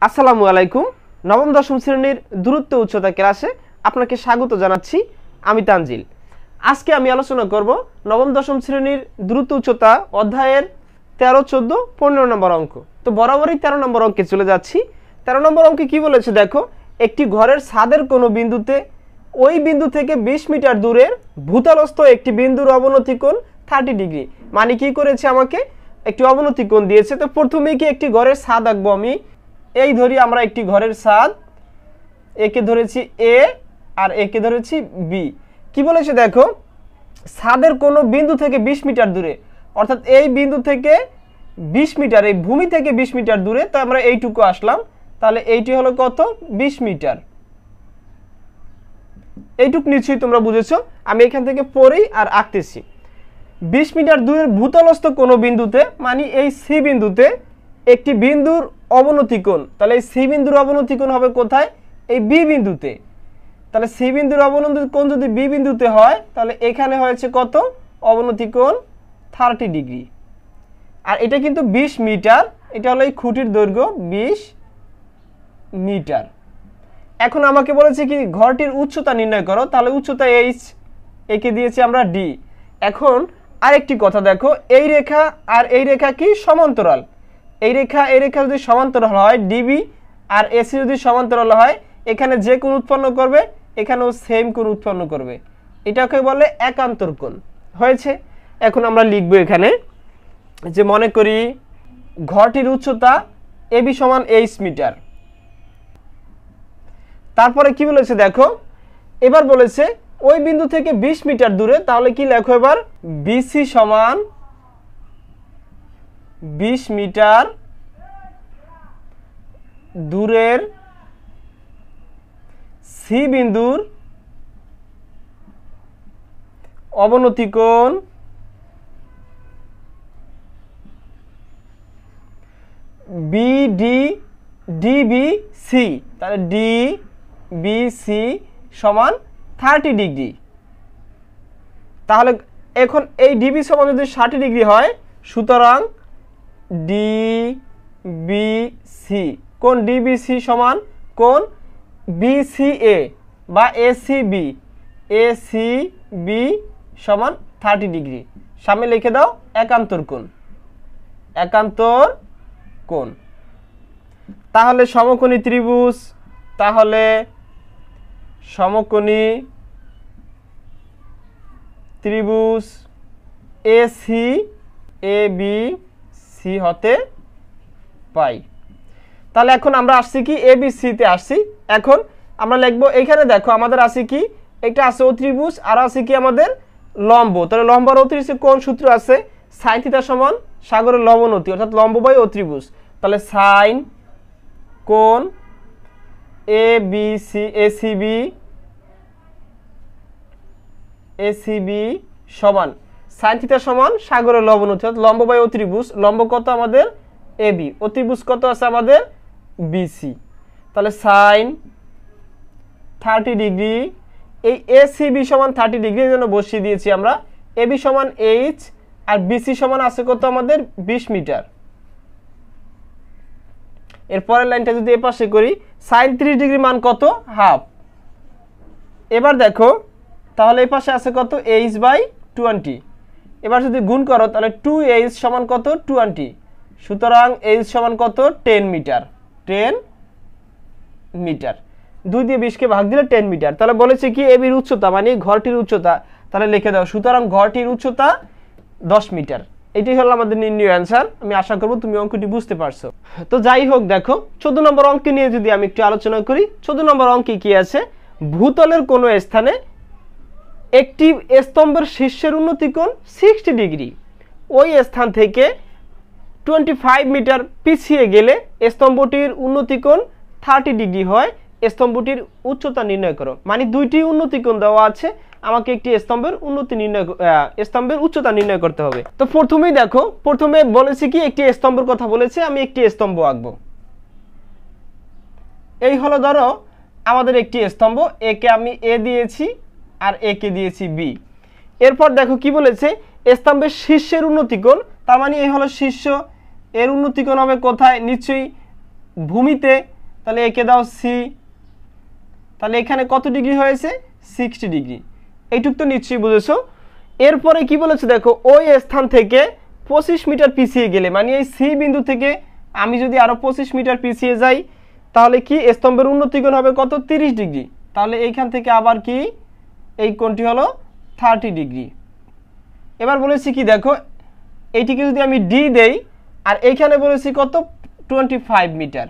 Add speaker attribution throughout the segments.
Speaker 1: আসসালামু আলাইকুম। নবম দশম শ্রেণীর দূরত্ব উচ্চতা ক্লাসে আপনাকে স্বাগত জানাচ্ছি। আমি তানজিল। আজকে আমি আলোচনা করব নবম দশম শ্রেণীর দূরত্ব উচ্চতা অধ্যায়ের 13, 14, 15 নম্বর অঙ্ক। তো বরাবরই 13 নম্বর অঙ্কে চলে যাচ্ছি। 13 নম্বর অঙ্কে কি বলেছে দেখো, একটি ঘরের ছাদের কোনো বিন্দুতে ওই বিন্দু থেকে 20 মিটার দূরের ভূতলস্থ একটি বিন্দুর অবনতি কোণ 30 ডিগ্রি। মানে কি করেছে, আমাকে একটি অবনতি কোণ দিয়েছে। তো প্রথমেই কি একটি ঘরের ছাদ আঁকবো আমি। এই ধরি আমরা একটি ঘরের ছাদ, একে ধরেছি এ আর একে ধরেছি বি। কি বলেছে দেখো, ছাদের কোনো বিন্দু থেকে 20 মিটার দূরে, অর্থাৎ এই বিন্দু থেকে 20 মিটার, এই ভূমি থেকে 20 মিটার দূরে। তো আমরা এইটুকু আসলাম, তাহলে এইটি হলো কত, 20 মিটার। এইটুক নিশ্চয়ই তোমরা বুঝেছো। আমি এখান থেকে পড়েই আর আঁকতেছি। 20 মিটার দূরের ভূতলস্থ কোনো বিন্দুতে, মানে এই সি বিন্দুতে একটি বিন্দুর অবনতি কোণ। তাহলে এই সি বিন্দুর অবনতি কোণ হবে কোথায়, এই বি বিন্দুতে। তাহলে সি বিন্দুর অবনতি কোণ যদি বি বিন্দুতে হয়, তাহলে এখানে হয়েছে কত, অবনতি কোণ 30 ডিগ্রি। আর এটা কিন্তু 20 মিটার, এটা হলো এই খুঁটির দৈর্ঘ্য 20 মিটার। এখন আমাকে বলেছে কি ঘরটির উচ্চতা নির্ণয় করো। তাহলে উচ্চতা এইচ, একে দিয়েছি আমরা ডি। এখন আরেকটি কথা দেখো, এই রেখা আর এই রেখা কি সমান্তরাল। এই রেখা যদি সমান্তরাল হয়, ডিবি আর এসি যদি সমান্তরাল হয়, এখানে যে কোণ উৎপন্ন করবে এখানেও সেম কোণ উৎপন্ন করবে। এটাকে বলে একান্তর কোণ। হয়েছে। এখন আমরা লিখব এখানে যে, মনে করি ঘরটির উচ্চতা এবি সমান এইচ মিটার। তারপরে কি বলেছে দেখো, এবার বলেছে ওই বিন্দু থেকে 20 মিটার দূরে। তাহলে কি লেখো এবার, বিসি সমান 20 মিটার দূরের সি বিন্দুর অবনতি কোণ বিডি ডিবিসি। তাহলে ডিবিসি সমান 30 ডিগ্রি। তাহলে এখন এই ডিবি সমান যদি 60 ডিগ্রি হয়, সুতরাং ডিবিসি কোণ ডিবিসি সমান কোণ বিসিএ বা এসিবি, এসিবি সমান 30 ডিগ্রি। সামনে লিখে দাও একান্তর কোণ, একান্তর কোণ। তাহলে সমকোণী ত্রিভুজ, তাহলে সমকোণী ত্রিভুজ এসি এবি সি হতে পাই। তাহলে এখন আমরা আসছি কি এবিসি তে আসছি। এখন আমরা লিখবো, এখানে দেখো আমাদের আছে কি, এটা আছে অত্রিভুজ আর আছে কি আমাদের লম্ব। তাহলে লম্ব আর অত্রিভুজের কোন সূত্র আছে, সাইন থিটা সমান সাগরের লবনতি, অর্থাৎ লম্ব বাই অত্রিভুজ। তাহলে সাইন কোণ এবিসি এসিবি সমান সাইন থিটা সমান সাগরের লবনতি, অর্থাৎ লম্ব বাই অত্রিভুজ। লম্ব কত আমাদের এবি, অত্রিভুজ কত আছে আমাদের বিসি। তাহলে সাইন 30 ডিগ্রি, এই এসিবি সমান 30 ডিগ্রি জন্য বসিয়ে দিয়েছি আমরা। এবি সমান এইচ আর বিসি সমান আছে কত আমাদের 20 মিটার। এরপরের লাইনটা যদি এ পাশে করি, সাইন 30 ডিগ্রি মান কত, হাফ। এবার দেখো তাহলে এই পাশে আছে কত, এইচ বাই 20। এবার যদি গুণ করো তাহলে 2h সমান কত, 20। সুতরাং এইচ সমান কত, 10 মিটার। 10 মিটার, 2 দিয়ে 20 কে ভাগ দিলে 10 মিটার। তাহলে বলেছে কি এবির উচ্চতা, মানে ঘরটির উচ্চতা। তাহলে লিখে দাও, সুতরাং ঘরটির উচ্চতা 10 মিটার। এটাই হলো আমাদের নির্ণয় অ্যান্সার। আমি আশা করব তুমি অঙ্কটি বুঝতে পারছো। তো যাই হোক, দেখো 14 নম্বর অঙ্ক নিয়ে যদি আমি একটু আলোচনা করি। 14 নম্বর অঙ্কে কি আছে, ভূতলের কোনো স্থানে একটি স্তম্ভের শীর্ষের উন্নতি কোণ 60 ডিগ্রি। ওই স্থান থেকে 25 মিটার পিছিয়ে গেলে স্তম্ভটির উন্নতি কোণ 30 ডিগ্রি হয়। স্তম্ভটির উচ্চতা নির্ণয় করো। মানে দুইটি উন্নতি কোণ দেওয়া আছে, আমাকে একটি স্তম্ভের স্তম্ভের উচ্চতা নির্ণয় করতে হবে। তো প্রথমেই দেখো, প্রথমে বলেছি কি একটি স্তম্ভের কথা বলেছে, আমি একটি স্তম্ভ আঁকবো। এই হলো ধরো আমাদের একটি স্তম্ভ, একে আমি এ দিয়েছি আর একে দিয়েছি বি। এরপর দেখো কি বলেছে, স্তম্ভের শীর্ষের উন্নতি কোণ, তার মানে এই হলো শীর্ষ, এর উন্নতি কোণ হবে কোথায়, নিশ্চয়ই ভূমিতে, তাহলে একে দাও সি, তাহলে এখানে কত ডিগ্রি হয়েছে 60 ডিগ্রি। এইটুক তো নিশ্চয়ই বুঝেছো। এরপরে কি বলেছে দেখো, ওই স্থান থেকে 25 মিটার পিছিয়ে গেলে, মানে এই সি বিন্দু থেকে আমি যদি আরো 25 মিটার পিছিয়ে যাই তাহলে কি স্তম্ভের উন্নতি কোণ হবে কত 30 ডিগ্রি। তাহলে এইখান থেকে আবার কি এই কোণটি হলো 30 ডিগ্রি। এবার বলেছি কি দেখো, এইটিকে যদি আমি ডি দেই আর এইখানে বলেছি কত 25 মিটার,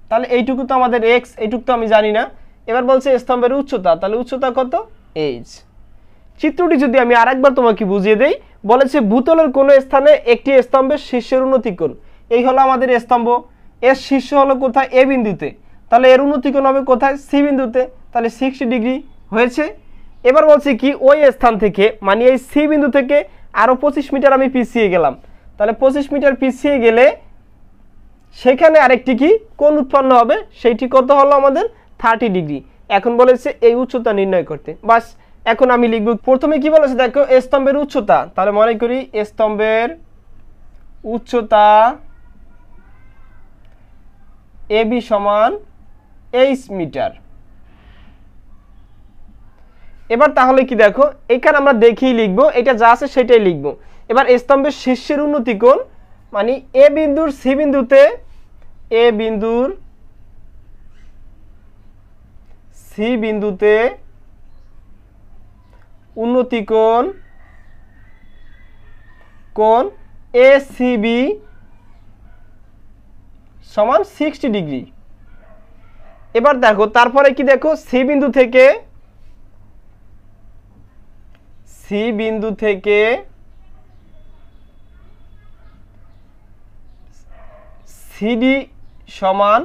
Speaker 1: তাহলে এইটুকু তো আমাদের এক্স, এইটুকু তো আমি জানি না। এবার বলছে স্তম্ভের উচ্চতা, তাহলে উচ্চতা কত এইচ। চিত্রটি যদি আমি আরেকবার তোমাকে বুঝিয়ে দেই, বলেছে ভূতলের কোনো স্থানে একটি স্তম্ভের শীর্ষের উন্নতি কোণ। এই হলো আমাদের স্তম্ভ, এর শীর্ষ হলো কোথায় এ বিন্দুতে, তাহলে এর উন্নতি কোণ হবে কোথায় সি বিন্দুতে, তাহলে 60 ডিগ্রি হয়েছে। এবার বলছি কি ওই স্থান থেকে, মানে এই সি বিন্দু থেকে আরো 25 মিটার আমি পিছিয়ে গেলাম, তাহলে 25 মিটার পিছিয়ে গেলে সেখানে আরেকটি কি কোণ উৎপন্ন হবে, সেইটি কত হলো আমাদের 30 ডিগ্রি। এখন বলেছে এই উচ্চতা নির্ণয় করতে। বাস, এখন আমি লিখব, প্রথমে কি বলেছে দেখো স্তম্ভের উচ্চতা, তাহলে মনে করি স্তম্ভের উচ্চতা এবি সমান এইচ মিটার। এবার তাহলে কি দেখো এখানে আমরা দেখেই লিখব, এটা যা আছে সেটাই লিখব। এবার স্তম্ভের শীর্ষের উন্নতি কোণ, মানে এ বিন্দুর সি বিন্দুতে, এ বিন্দুর সি বিন্দুতে উন্নতি কোণ কোণ এ সি বি সমান 60 ডিগ্রি। এবার দেখো তারপরে কি দেখো সি বিন্দু থেকে সিডি সমান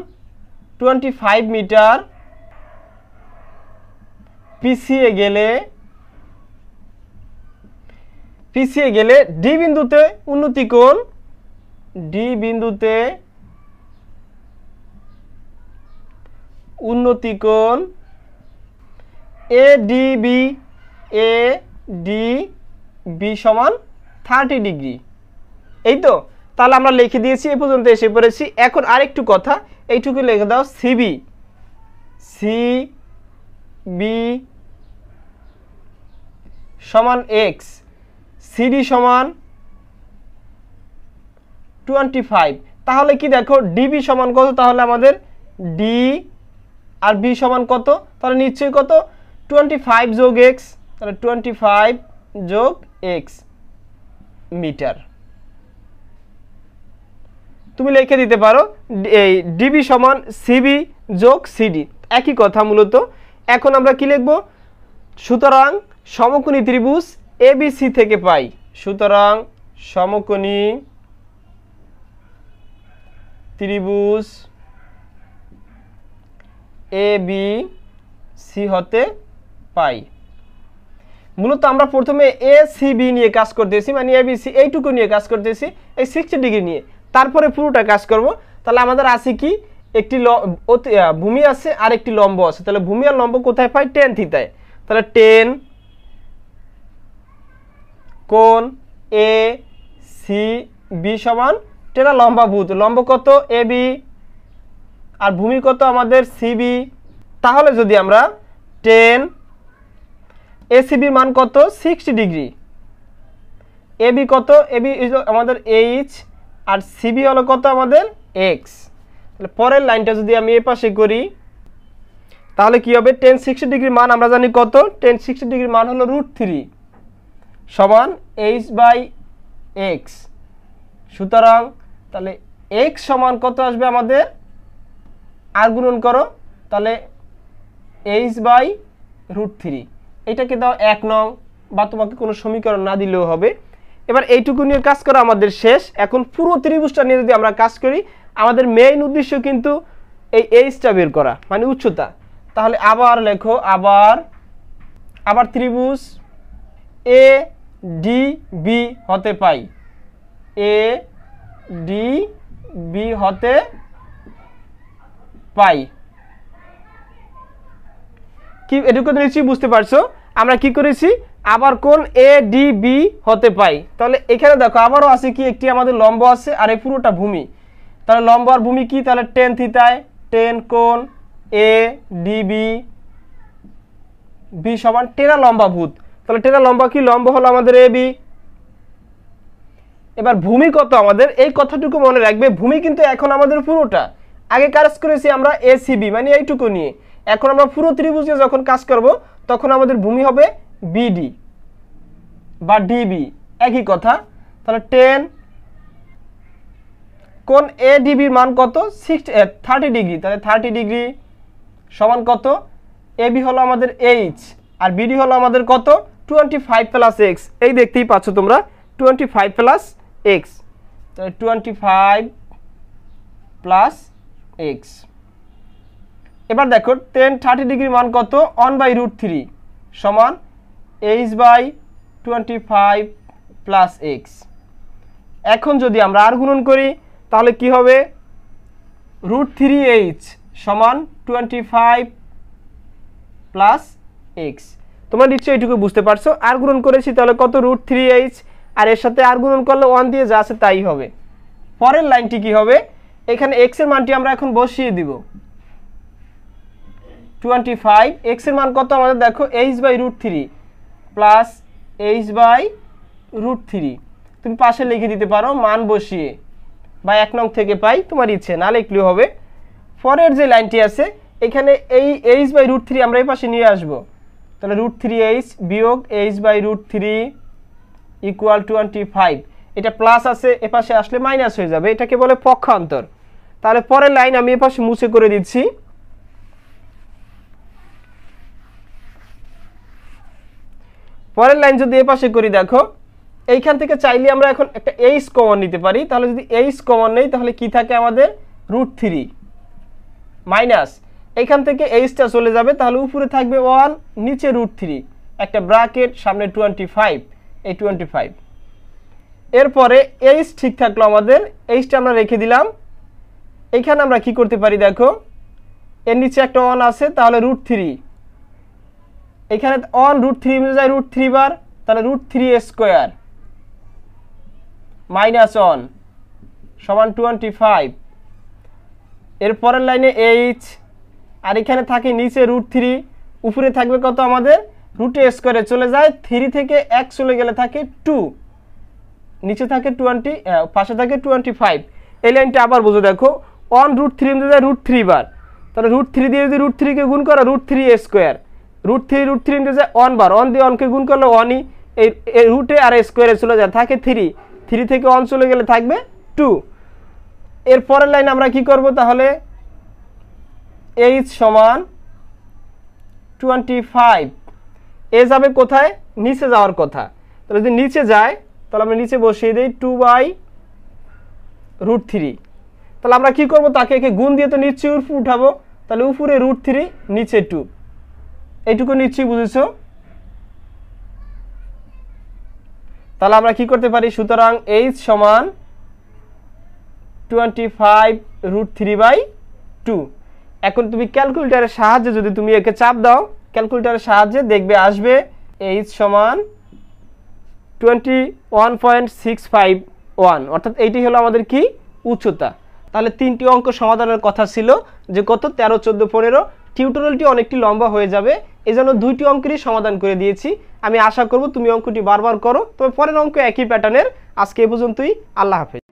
Speaker 1: 25 মিটার পিছিয়ে গেলে ডি বিন্দুতে উন্নতি কোণ, ডি বিন্দুতে উন্নতি কোণ এ ডি বি সমান 30 ডিগ্রি। এই তো, তাহলে আমরা লিখে দিয়েছি, এই পর্যন্ত এসে পড়েছি। এখন আরেকটু কথা, এইটুকু লিখে দাও সিবি সমান এক্স, সিডি সমান 25। তাহলে কি দেখো ডিবি সমান কত, তাহলে আমাদের ডি আর বি সমান কত, তাহলে নিশ্চয়ই কত 25 যোগ এক্স, তাহলে 25 যোগ এক্স মিটার। তুমি লিখে দিতে পারো এই ডিবি সমান সিবি যোগ সিডি, একই কথা মূলত। এখন আমরা কি লিখব, সুতরাং সমকোণী ত্রিভুজ এবিসি থেকে পাই, সুতরাং সমকোণী ত্রিভুজ এ বি সি হতে পাই। মূলত আমরা প্রথমে এ সি বি নিয়ে কাজ করতেছি, মানে এ বি সি এইটুকু নিয়ে কাজ করতেছি, এই 60 ডিগ্রি নিয়ে, তারপরে পুরোটা কাজ করব। তাহলে আমাদের আছে কি একটি ভূমি আছে আর একটি লম্ব আছে, তাহলে ভূমি আর লম্ব কোথায় পাই টেন থিতায়, তাহলে টেন কোণ এ সি বি সমান টেনা লম্বাভূত, লম্ব কত এ বি আর ভূমি কত আমাদের সিবি। তাহলে যদি আমরা টেন এসিবির মান কত 60 ডিগ্রি, এবি কত, এবি আমাদের এইচ আর সিবি হলো কত আমাদের এক্স। তাহলে পরের লাইনটা যদি আমি এ পাশে করি তাহলে কি হবে, টেন 60 ডিগ্রির মান আমরা জানি কত, টেন 60 ডিগ্রির মান হলো √3 সমান এইচ বাই এক্স। সুতরাং তাহলে এক্স সমান কত আসবে আমাদের, আর গুণন করো, তাহলে এইচ বাই √3, এটাকে দাও 1 নং, বা তোমাকে কোনো সমীকরণ না দিলেও হবে। এবার এইটুকু নিয়ে কাজ করা আমাদের শেষ। এখন পুরো ত্রিভুজটা নিয়ে যদি আমরা কাজ করি, আমাদের মেইন উদ্দেশ্য কিন্তু এই এইচটা বের করা, মানে উচ্চতা। তাহলে আবার লেখো, আবার ত্রিভুজ এ ডি বি হতে পাই, এ ডি বি হতে পাই। কি এটুকু নিশ্চয়ই বুঝতে পারছো আমরা কি করেছি, আবার কোণ এ ডি বি হতে পাই। তাহলে এখানে দেখো আবারও আছে কি একটি আমাদের লম্ব আছে আর এই পুরোটা ভূমি, তাহলে লম্ব আর ভূমি কি, তাহলে টেন থিতায় টেন কোণ এ ডিবি বি সমান টেরা লম্বাভূত। তাহলে টেরা লম্বা কি, লম্ব হলো আমাদের এ বি। এবার ভূমি কত আমাদের, এই কথাটুকু মনে রাখবে, ভূমি কিন্তু এখন আমাদের পুরোটা, আগে কাজ করেছি আমরা এসিবি মানে এইটুকু নিয়ে, এখন আমরা পুরো ত্রিভুজে যখন কাজ করব তখন আমাদের ভূমি হবে বিডি বা ডিবি, একই কথা। তাহলে 10 কোণ এ ডিবির মান কত, 30 ডিগ্রি। তাহলে 30 ডিগ্রি সমান কত, এবি হলো আমাদের এইচ আর বিডি হলো আমাদের কত 25 প্লাস এক্স, এই দেখতেই পাচ্ছ তোমরা 25 প্লাস এক্স। তাহলে 25 প্লাস এক্স। এবার দেখো 30 ডিগ্রি মান কত, 1/√3 সমান h/25 প্লাস এক্স। এখন যদি আমরা আর গুণন করি তাহলে কি হবে, √3h সমান 25 প্লাস এক্স। তোমরা নিশ্চয়ই এইটুকু বুঝতে পারছো, আর গুণন করেছি তাহলে কত √3h, আর এর সাথে আর গুণন করলে 1 দিয়ে যা আছে তাই হবে। পরের লাইনটি কি হবে, এখানে x এর মানটি আমরা এখন বসিয়ে দিব, 25 x এর মান কত আমাদের দেখো h/√3 প্লাস h/√3, তুমি পাশে লিখে দিতে পারো মান বসিয়ে, বা 1 নং থেকে পাই তোমার ইচ্ছে, না লিখলেও হবে। পরের যে লাইনটি আছে এখানে এই h/√3 আমরা এই পাশে নিয়ে আসব, তাহলে √3h বিয়োগ h/√3 ইকুয়াল 25, এটা প্লাস আছে এ পাশে আসলে মাইনাস হয়ে যাবে, এটাকে বলে পক্ষান্তর। তাহলে পরের লাইন আমি এ পাশে মুছে করে দিচ্ছি। পরের লাইন যদি এ পাশে করি দেখো, এইখান থেকে চাইলে আমরা এখন একটা h কমন নিতে পারি, তাহলে যদি h কমন নেই তাহলে কি থাকে আমাদের √3 মাইনাস, এইখান থেকে h টা চলে যাবে, তাহলে উপরে থাকবে 1 নিচে √3 একটা ব্র্যাকেট সামনে 25, এই 25। এরপরে h ঠিক থাকলো আমাদের, h টা আমরা রেখে দিলাম। এখানে আমরা কি করতে পারি দেখো, এর নিচে একটা 1 আছে তাহলে √3, এখানে 1 √3 মিলে যায় √3 বার, তাহলে √3² মাইনাস 1 সমান 25। এর পরের লাইনে h, আর এখানে থাকে নিচে √3, উপরে থাকবে কত আমাদের √2 চলে যায়, 3 থেকে 1 চলে গেলে থাকে 2, নিচে থাকে 20, পাশে থাকে 25। এই লাইনটা আবার বুঝো দেখো, 1 √3 মিলে যায় √3 বার, তাহলে √3 দিয়ে যদি √3 কে গুণ করো √3² √3 মিলে যায় 1 বার, 1 দিয়ে 1 কে গুণ করলে 1ই, এই রুটে আর স্কোয়ারে চলে যায় থাকে 3 থেকে 1 চলে গেলে থাকবে 2। এর পরের লাইন আমরা কি করব, তাহলে h সমান 25, এ যাবে কোথায়, নিচে যাওয়ার কথা, তাহলে যদি নিচে যায় তাহলে আমরা নিচে বসিয়ে দেই 2/√3। তাহলে আমরা কি করব, তাকে একে গুণ দিয়ে তো নিচে উপরে উঠাবো, তাহলে উপরে √3 নিচে 2, এইটুকু নিশ্চয়ই বুঝেছো। তাহলে আমরা কি করতে পারি, সুতরাং h সমান 25√3/2। এখন তুমি ক্যালকুলেটরের সাহায্যে যদি তুমি একে চাপ দাও, ক্যালকুলেটরের সাহায্যে দেখবে আসবে h সমান 21.651, অর্থাৎ এইটি হলো আমাদের কি উচ্চতা। তাহলে 3টি অঙ্ক সমাধানের কথা ছিল, যে কত 13, 14, 15। টিউটোরিয়ালটি অনেকটি লম্বা হয়ে যাবে, এজন্য 2টি অঙ্কেরই সমাধান করে দিয়েছি। আমি আশা করব তুমি অঙ্কটি বারবার করো, তবে পরের অঙ্ক একই প্যাটার্নের। আজকে এ পর্যন্তই, আল্লাহ হাফেজ।